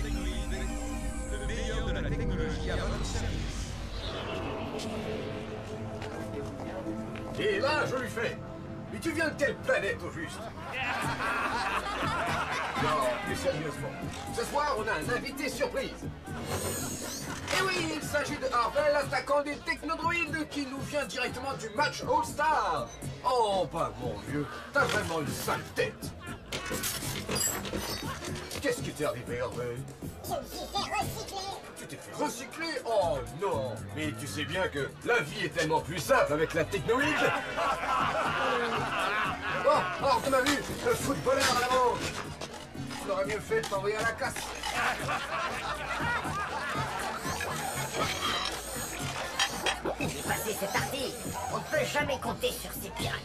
Technoïde, le meilleur de la technologie à votre service. Et là, je lui fais. Mais tu viens de quelle planète au juste? Non, plus sérieusement. Ce soir, on a un invité surprise. Et oui, il s'agit de Harvel, attaquant des technodroïdes, qui nous vient directement du match All-Star. Oh, pas mon vieux, t'as vraiment une sale tête. Qu'est-ce qui t'est arrivé, Harvel? Je me suis fait recycler. Tu t'es fait recycler? Oh non. Mais tu sais bien que la vie est tellement plus simple avec la technoïde. Oh, hors de ma vue, le footballeur à la manche. Tu aurais mieux fait de t'envoyer à la casse. J'ai passé cette partie. On ne peut jamais compter sur ces pirates.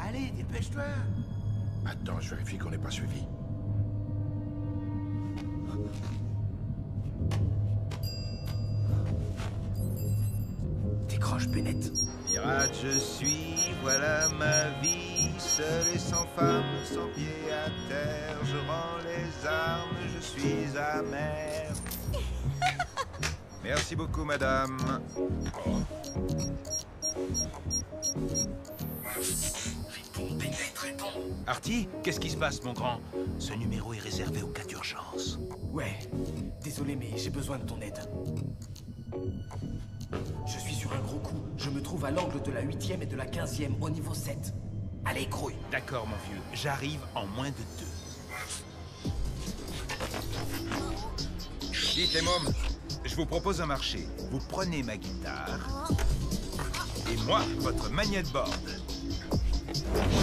Allez, dépêche-toi. Attends, je vérifie qu'on n'est pas suivi. Décroche, Bennett. Pirate je suis, voilà ma vie, seul et sans femme, sans pied à terre, je rends les armes, je suis amer. Merci beaucoup, madame. Réponds, Bennett, réponds. Artie, qu'est-ce qui se passe, mon grand? Ce numéro est réservé aux cas d'urgence. Ouais, désolé, mais j'ai besoin de ton aide. Je suis sur un gros coup. Je me trouve à l'angle de la 8e et de la 15e, au niveau 7. Allez, grouille. D'accord, mon vieux, j'arrive en moins de 2. Dites les mômes, je vous propose un marché. Vous prenez ma guitare et moi, votre magnétboard.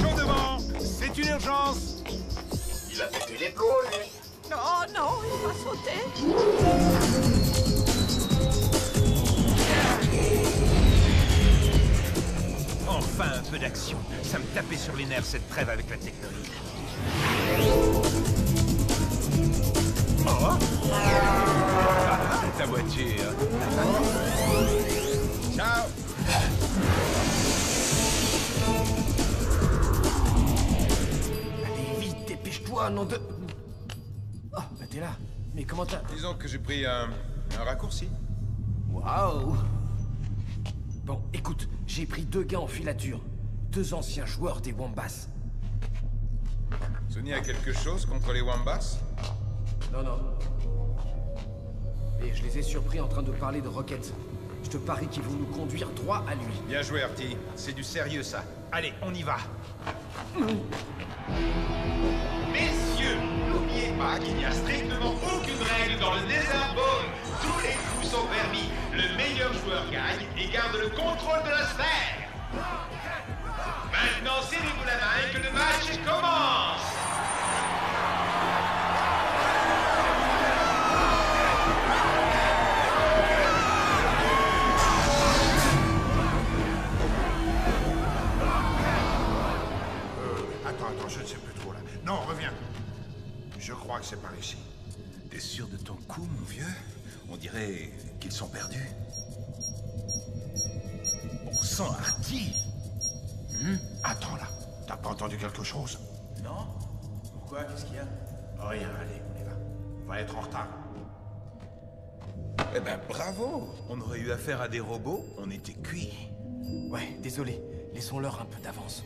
Chaud devant, c'est une urgence. Il a pété les côtes, lui. Oh non, il va sauter. Enfin un peu d'action. Ça me tapait sur les nerfs cette trêve avec la technologie. Oh ta voiture. Ciao. Allez, vite, dépêche-toi, nom de... Oh, bah t'es là. Mais comment t'as... Disons que j'ai pris un raccourci. Waouh. Bon, écoute, j'ai pris 2 gars en filature. 2 anciens joueurs des Wombats. Sony a quelque chose contre les Wombats? Non, non. Et je les ai surpris en train de parler de Rocket. Je te parie qu'ils vont nous conduire droit à lui. Bien joué, Artie. C'est du sérieux, ça. Allez, on y va. Messieurs, n'oubliez pas qu'il n'y a strictement aucune règle dans le Netherborn. Tous les coups sont permis. Le meilleur joueur gagne et garde le contrôle de la sphère. Maintenant, serrez-vous la main et que le match commence. Attends, je ne sais plus trop là. Non, reviens. Je crois que c'est par ici. T'es sûr de ton coup, mon vieux? On dirait qu'ils sont perdus. Bon sang, Artie! Attends là. T'as pas entendu quelque chose? Non? Pourquoi? Qu'est-ce qu'il y a? Rien, allez, on y va. On va être en retard. Eh ben, bravo! On aurait eu affaire à des robots, on était cuits. Ouais, désolé. Laissons-leur un peu d'avance.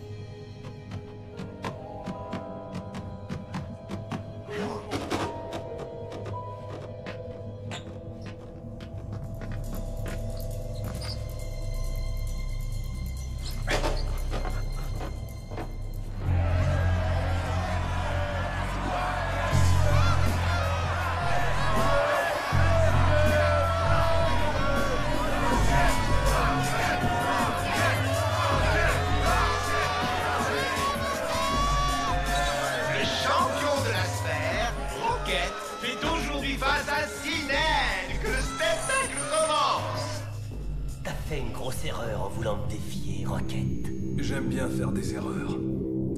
fait une grosse erreur en voulant me défier, Rocket. J'aime bien faire des erreurs.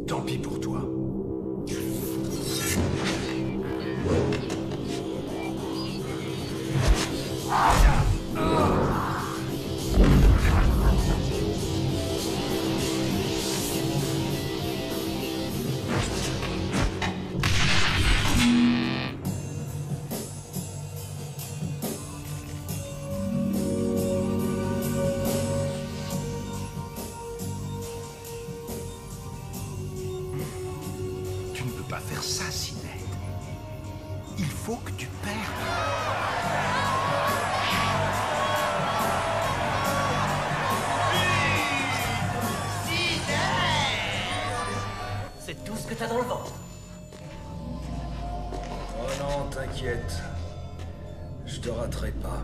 Tant pis pour toi. Tu ne peux pas faire ça, Sinet. Il faut que tu perdes. C'est tout ce que t'as dans le ventre. Oh non, t'inquiète. Je te raterai pas.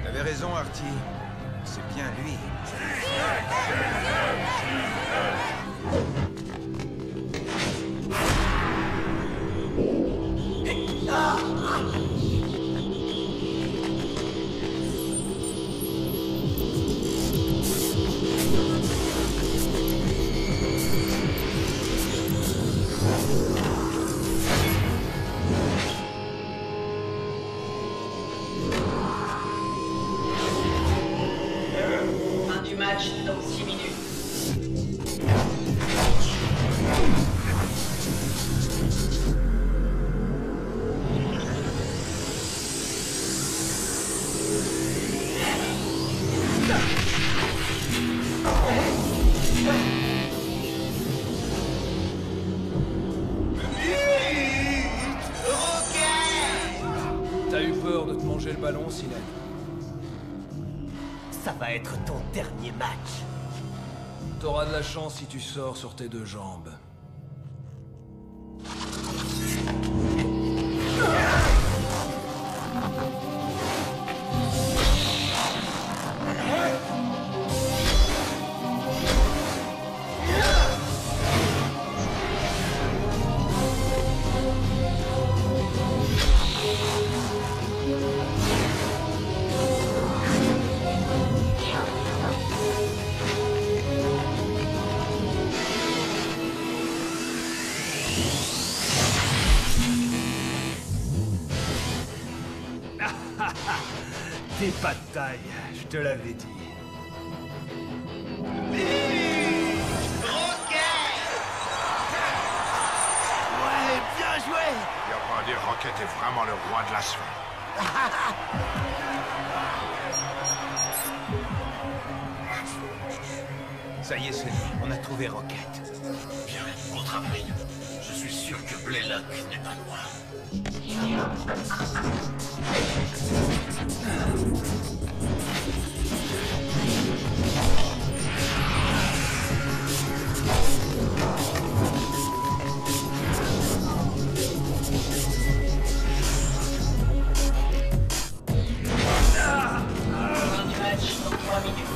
T'avais raison, Artie. C'est bien lui. Fin du match dans 6 minutes. T'as eu peur de te manger le ballon, Sinet? Ça va être ton dernier match. T'auras de la chance si tu sors sur tes deux jambes. T'es pas de taille, je te l'avais dit. Ouais, bien joué! Y a pas à dire, Rocket est vraiment le roi de la sphère. Ça y est, Sonny, on a trouvé Rocket. Bien, bon travail. Je suis sûr que Blaylock n'est pas loin. Fin du match dans 3 minutes.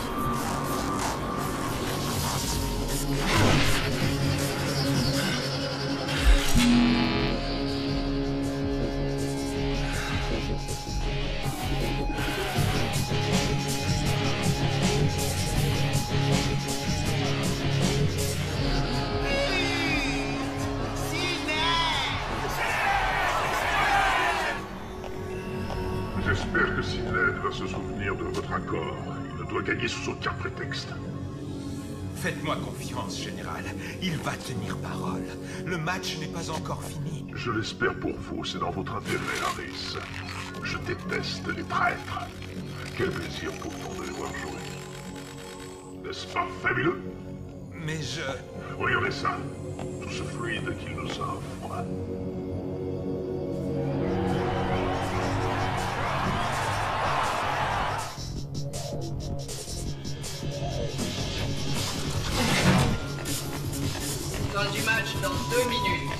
J'espère que Sidney va se souvenir de votre accord. Il ne doit gagner sous aucun prétexte. Faites-moi confiance, Général. Il va tenir parole. Le match n'est pas encore fini. Je l'espère pour vous, c'est dans votre intérêt, Harris. Je déteste les traîtres. Quel plaisir pourtant de N'est-ce pas fabuleux? Mais je... Regardez ça. Tout ce fluide qu'il nous offre. Fin du match dans 2 minutes.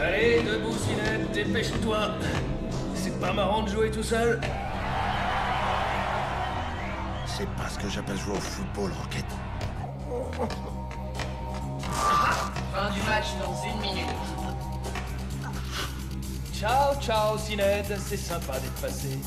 Allez, debout, Sinette, dépêche-toi. C'est pas marrant de jouer tout seul. C'est pas ce que j'appelle jouer au football, Rocket. Fin du match dans 1 minute. Ciao, ciao, Sinette. C'est sympa d'être passé.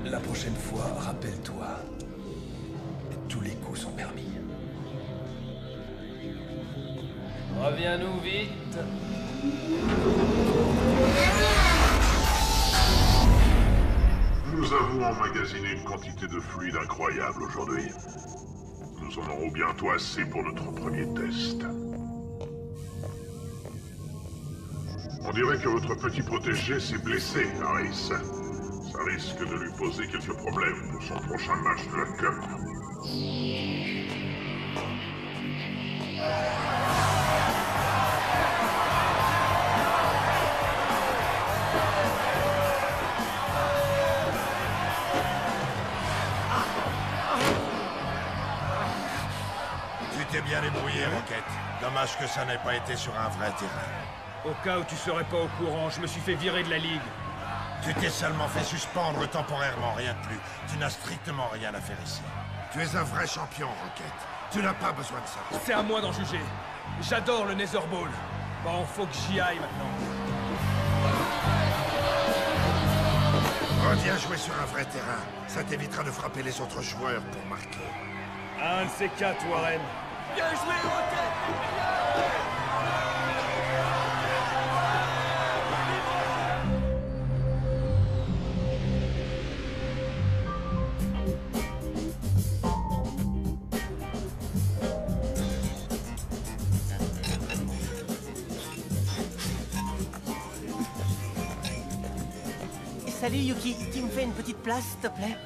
La prochaine fois, rappelle-toi, tous les coups sont permis. Reviens-nous vite. Nous avons emmagasiné une quantité de fluide incroyable aujourd'hui. Nous en aurons bientôt assez pour notre premier test. On dirait que votre petit protégé s'est blessé, Harris. Ça risque de lui poser quelques problèmes pour son prochain match de la Cup. Tu t'es bien débrouillé, Rocket. Dommage que ça n'ait pas été sur un vrai terrain. Au cas où tu serais pas au courant, je me suis fait virer de la ligue. Tu t'es seulement fait suspendre temporairement, rien de plus. Tu n'as strictement rien à faire ici. Tu es un vrai champion, Rocket. Tu n'as pas besoin de ça. C'est à moi d'en juger. J'adore le Nether Ball. Bon, faut que j'y aille maintenant. Reviens jouer sur un vrai terrain. Ça t'évitera de frapper les autres joueurs pour marquer. Un de ces quatre, Warren. Bien joué, Rocket! Salut Yuki, tu me fais une petite place, s'il te plaît?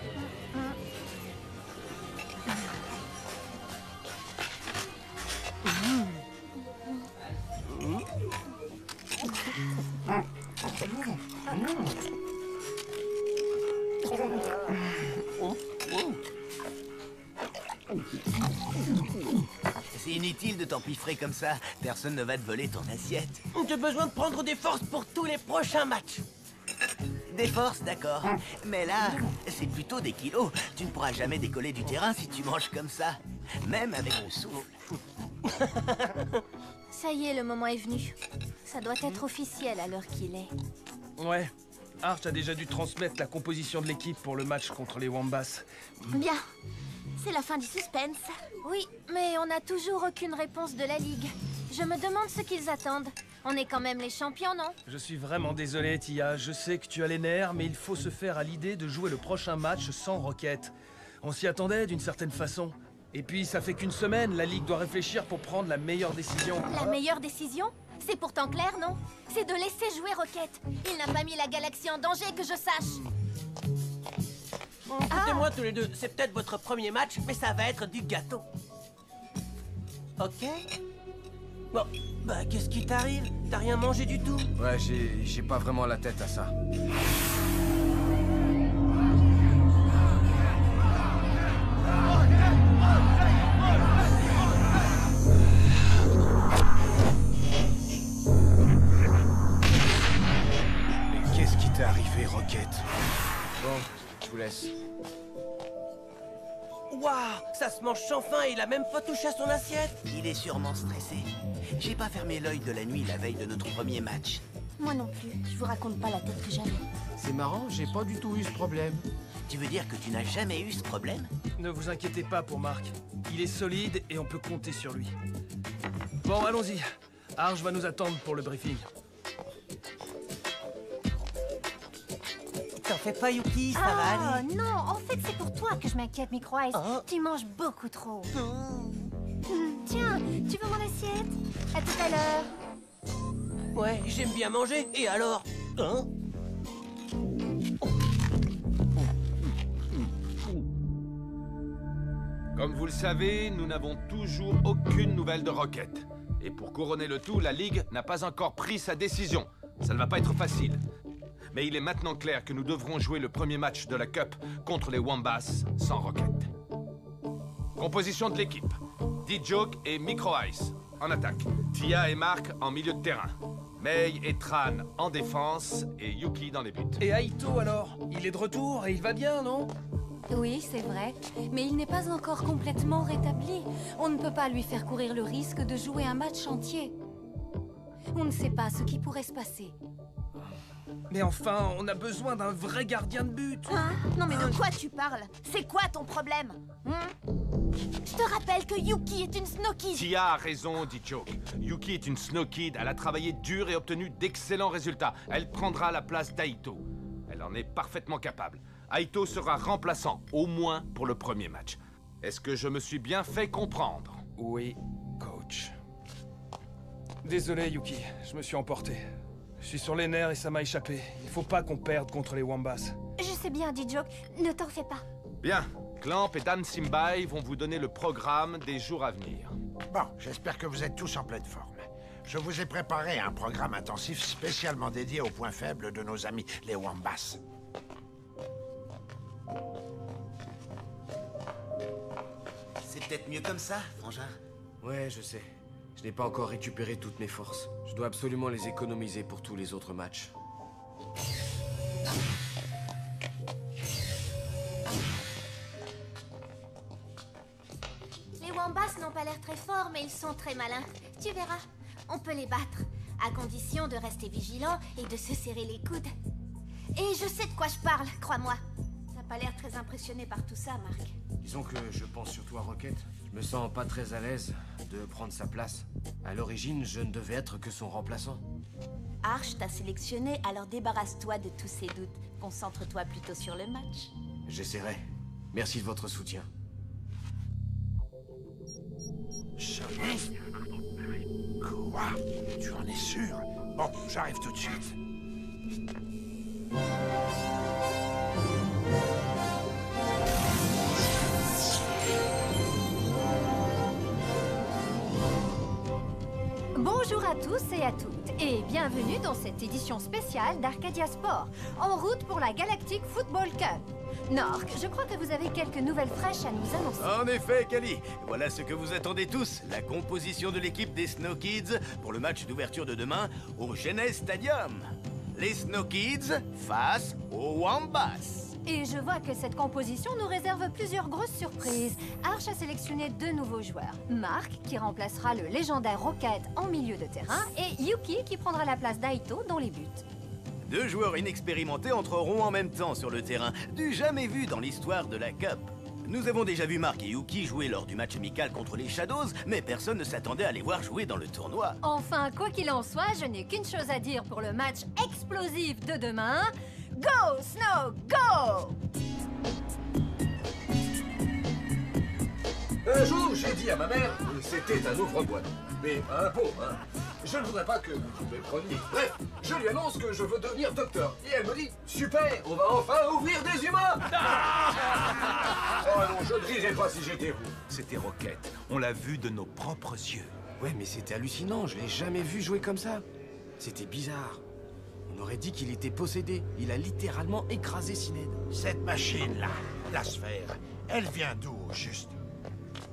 C'est inutile de t'empiffrer comme ça. Personne ne va te voler ton assiette. J'ai besoin de prendre des forces pour tous les prochains matchs. Des forces, d'accord. Mais là, c'est plutôt des kilos. Tu ne pourras jamais décoller du terrain si tu manges comme ça. Même avec le souffle. Ça y est, le moment est venu. Ça doit être officiel à l'heure qu'il est. Ouais. Arch a déjà dû transmettre la composition de l'équipe pour le match contre les Wombats. Bien. C'est la fin du suspense. Oui, mais on n'a toujours aucune réponse de la Ligue. Je me demande ce qu'ils attendent. On est quand même les champions, non? Je suis vraiment désolé, Tia. Je sais que tu as les nerfs, mais il faut se faire à l'idée de jouer le prochain match sans Rocket. On s'y attendait d'une certaine façon. Et puis, ça fait qu'une semaine, la Ligue doit réfléchir pour prendre la meilleure décision. La meilleure décision? C'est pourtant clair, non? C'est de laisser jouer Rocket. Il n'a pas mis la galaxie en danger, que je sache. Écoutez-moi tous les deux, c'est peut-être votre premier match, mais ça va être du gâteau. Ok? Bon, bah qu'est-ce qui t'arrive? T'as rien mangé du tout? Ouais, j'ai pas vraiment la tête à ça. vous laisse. Waouh, ça se mange sans faim et il a même pas touché à son assiette. Il est sûrement stressé. J'ai pas fermé l'œil de la nuit la veille de notre premier match. Moi non plus, je vous raconte pas la tête que j'avais. C'est marrant, j'ai pas du tout eu ce problème. Tu veux dire que tu n'as jamais eu ce problème? Ne vous inquiétez pas pour Marc. Il est solide et on peut compter sur lui. Bon, allons-y. Arch va nous attendre pour le briefing. T'en fais pas, Yuki, ça va aller. Non, en fait, c'est pour toi que je m'inquiète, Micro Ice. Tu manges beaucoup trop. Tiens, tu veux mon assiette? À tout à l'heure. Ouais, j'aime bien manger, et alors? Hein? Comme vous le savez, nous n'avons toujours aucune nouvelle de Rocket. Et pour couronner le tout, la Ligue n'a pas encore pris sa décision. Ça ne va pas être facile. Mais il est maintenant clair que nous devrons jouer le premier match de la Cup contre les Wombats sans Rocket. Composition de l'équipe. D-Joke et Micro Ice en attaque. Tia et Mark en milieu de terrain. Mei et Tran en défense et Yuki dans les buts. Et Aito alors? Il est de retour et il va bien, non? Oui, c'est vrai, mais il n'est pas encore complètement rétabli. On ne peut pas lui faire courir le risque de jouer un match entier. On ne sait pas ce qui pourrait se passer. Mais enfin, on a besoin d'un vrai gardien de but. Hein? Non mais de quoi tu parles? C'est quoi ton problème? Je te rappelle que Yuki est une Snow Kid. Tia a raison, dit Joke. Yuki est une Snow Kid. Elle a travaillé dur et obtenu d'excellents résultats. Elle prendra la place d'Aito. Elle en est parfaitement capable. Aito sera remplaçant, au moins pour le premier match. Est-ce que je me suis bien fait comprendre? Oui, coach. Désolé, Yuki, je me suis emporté. Je suis sur les nerfs et ça m'a échappé. Il faut pas qu'on perde contre les Wombats. Je sais bien, D-Joke, ne t'en fais pas. Bien, Clamp et Dan Simbai vont vous donner le programme des jours à venir. Bon, j'espère que vous êtes tous en pleine forme. Je vous ai préparé un programme intensif spécialement dédié aux points faibles de nos amis, les Wombats. C'est peut-être mieux comme ça, frangin. Ouais, je sais. Je n'ai pas encore récupéré toutes mes forces. Je dois absolument les économiser pour tous les autres matchs. Les Wombats n'ont pas l'air très forts, mais ils sont très malins. Tu verras, on peut les battre, à condition de rester vigilant et de se serrer les coudes. Et je sais de quoi je parle, crois-moi. T'as pas l'air très impressionné par tout ça, Marc. Disons que je pense surtout à Rocket. Je me sens pas très à l'aise de prendre sa place. À l'origine, je ne devais être que son remplaçant. Arch t'a sélectionné, alors débarrasse-toi de tous ces doutes. Concentre-toi plutôt sur le match. J'essaierai. Merci de votre soutien. Jamais? Quoi? Tu en es sûr? Bon, j'arrive tout de suite. Bonjour à tous et à toutes, et bienvenue dans cette édition spéciale d'Arcadia Sport, en route pour la Galactic Football Cup. Nork, je crois que vous avez quelques nouvelles fraîches à nous annoncer. En effet, Kali. Voilà ce que vous attendez tous, la composition de l'équipe des Snow Kids pour le match d'ouverture de demain au Genes Stadium. Les Snow Kids face aux Wombats. Et je vois que cette composition nous réserve plusieurs grosses surprises. Arch a sélectionné 2 nouveaux joueurs. Mark, qui remplacera le légendaire Rocket en milieu de terrain, et Yuki, qui prendra la place d'Aito dans les buts. 2 joueurs inexpérimentés entreront en même temps sur le terrain, du jamais vu dans l'histoire de la Cup. Nous avons déjà vu Mark et Yuki jouer lors du match amical contre les Shadows, mais personne ne s'attendait à les voir jouer dans le tournoi. Enfin, quoi qu'il en soit, je n'ai qu'une chose à dire pour le match explosif de demain. Go, Snow, go! Un jour, j'ai dit à ma mère que c'était un ouvre-boîte. Mais un pot, hein. Je ne voudrais pas que vous me preniez. Bref, je lui annonce que je veux devenir docteur. Et elle me dit, super, on va enfin ouvrir des humains. Oh non, je ne rirais pas si j'étais vous. C'était Rocket. On l'a vu de nos propres yeux. Ouais, mais c'était hallucinant. Je l'ai jamais vu jouer comme ça. C'était bizarre. On aurait dit qu'il était possédé. Il a littéralement écrasé Syned. Cette machine-là, la sphère, elle vient d'où, au juste?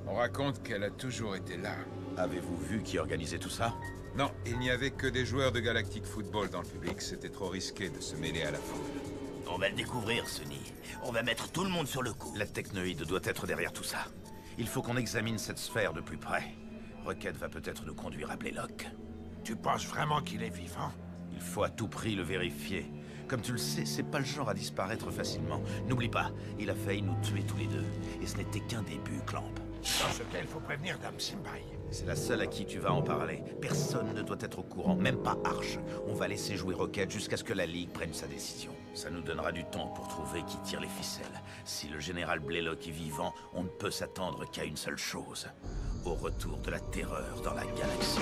On raconte qu'elle a toujours été là. Avez-vous vu qui organisait tout ça? Non, il n'y avait que des joueurs de Galactic Football dans le public. C'était trop risqué de se mêler à la foule. On va le découvrir, Sonny. On va mettre tout le monde sur le coup. La technoïde doit être derrière tout ça. Il faut qu'on examine cette sphère de plus près. Rocket va peut-être nous conduire à Blaylock. Tu penses vraiment qu'il est vivant? Il faut à tout prix le vérifier. Comme tu le sais, c'est pas le genre à disparaître facilement. N'oublie pas, il a failli nous tuer tous les deux. Et ce n'était qu'un début, Clamp. Dans ce cas, il faut prévenir Dame Simbai. C'est la seule à qui tu vas en parler. Personne ne doit être au courant, même pas Arch. On va laisser jouer Rocket jusqu'à ce que la Ligue prenne sa décision. Ça nous donnera du temps pour trouver qui tire les ficelles. Si le général Blaylock est vivant, on ne peut s'attendre qu'à une seule chose. Au retour de la terreur dans la galaxie.